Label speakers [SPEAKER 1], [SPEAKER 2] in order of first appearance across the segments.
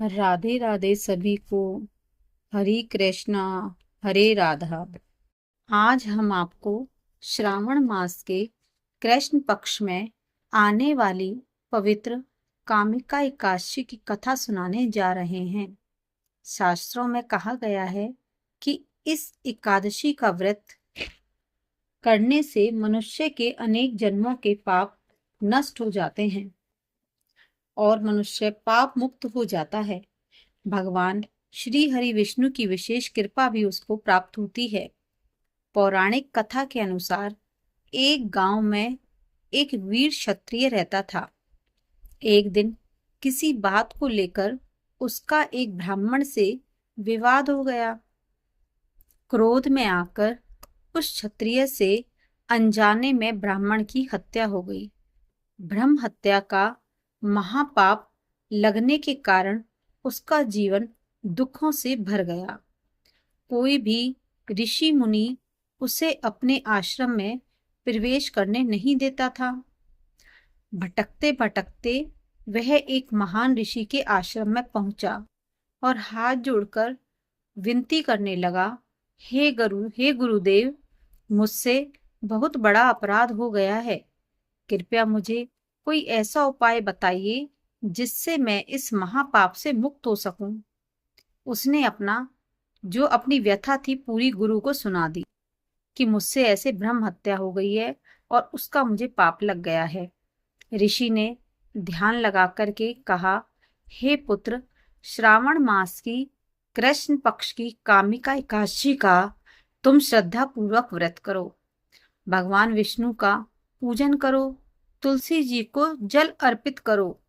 [SPEAKER 1] राधे राधे सभी को। हरे कृष्णा, हरे राधा। आज हम आपको श्रावण मास के कृष्ण पक्ष में आने वाली पवित्र कामिका एकादशी की कथा सुनाने जा रहे हैं। शास्त्रों में कहा गया है कि इस एकादशी का व्रत करने से मनुष्य के अनेक जन्मों के पाप नष्ट हो जाते हैं और मनुष्य पाप मुक्त हो जाता है। भगवान श्री हरि विष्णु की विशेष कृपा भी उसको प्राप्त होती है। पौराणिक कथा के अनुसार एक गांव में एक वीर क्षत्रिय रहता था। एक दिन किसी बात को लेकर उसका एक ब्राह्मण से विवाद हो गया। क्रोध में आकर उस क्षत्रिय से अनजाने में ब्राह्मण की हत्या हो गई। ब्रह्म हत्या का महापाप लगने के कारण उसका जीवन दुखों से भर गया। कोई भी ऋषि मुनि उसे अपने आश्रम में प्रवेश करने नहीं देता था। भटकते भटकते वह एक महान ऋषि के आश्रम में पहुंचा और हाथ जोड़कर विनती करने लगा, हे गुरुदेव, मुझसे बहुत बड़ा अपराध हो गया है। कृपया मुझे कोई ऐसा उपाय बताइए जिससे मैं इस महापाप से मुक्त हो सकूं। उसने अपनी व्यथा थी पूरी गुरु को सुना दी कि मुझसे ऐसे ब्रह्म हत्या हो गई है और उसका मुझे पाप लग गया है। ऋषि ने ध्यान लगा करके कहा, हे पुत्र, श्रावण मास की कृष्ण पक्ष की कामिका एकादशी का तुम श्रद्धा पूर्वक व्रत करो। भगवान विष्णु का पूजन करो, तुलसी जी को जल अर्पित करो,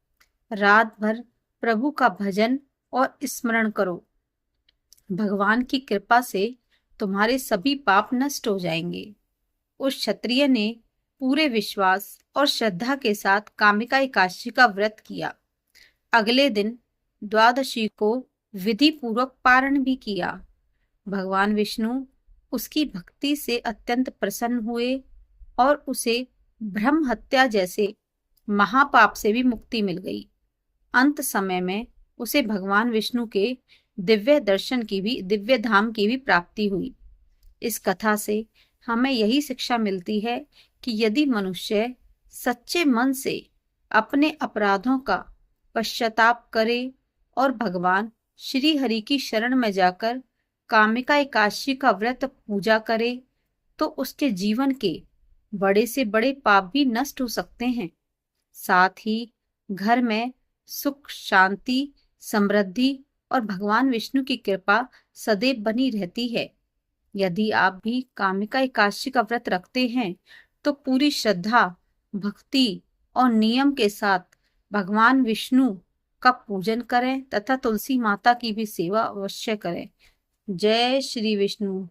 [SPEAKER 1] रात भर प्रभु का भजन और स्मरण करो। भगवान की कृपा से तुम्हारे सभी पाप नष्ट हो जाएंगे। उस क्षत्रिय ने पूरे विश्वास और श्रद्धा के साथ कामिका एकादशी का व्रत किया। अगले दिन द्वादशी को विधि पूर्वक पारण भी किया। भगवान विष्णु उसकी भक्ति से अत्यंत प्रसन्न हुए और उसे ब्रह्म हत्या जैसे महापाप से भी मुक्ति मिल गई। अंत समय में उसे भगवान विष्णु के दिव्य धाम की भी प्राप्ति हुई। इस कथा से हमें यही शिक्षा मिलती है कि यदि मनुष्य सच्चे मन से अपने अपराधों का पश्चाताप करे और भगवान श्री हरि की शरण में जाकर कामिका एकादशी का व्रत पूजा करे तो उसके जीवन के बड़े से बड़े पाप भी नष्ट हो सकते हैं। साथ ही घर में सुख, शांति, समृद्धि और भगवान विष्णु की कृपा सदैव बनी रहती है। यदि आप भी कामिका एकादशी का व्रत रखते हैं तो पूरी श्रद्धा, भक्ति और नियम के साथ भगवान विष्णु का पूजन करें तथा तुलसी माता की भी सेवा अवश्य करें। जय श्री विष्णु।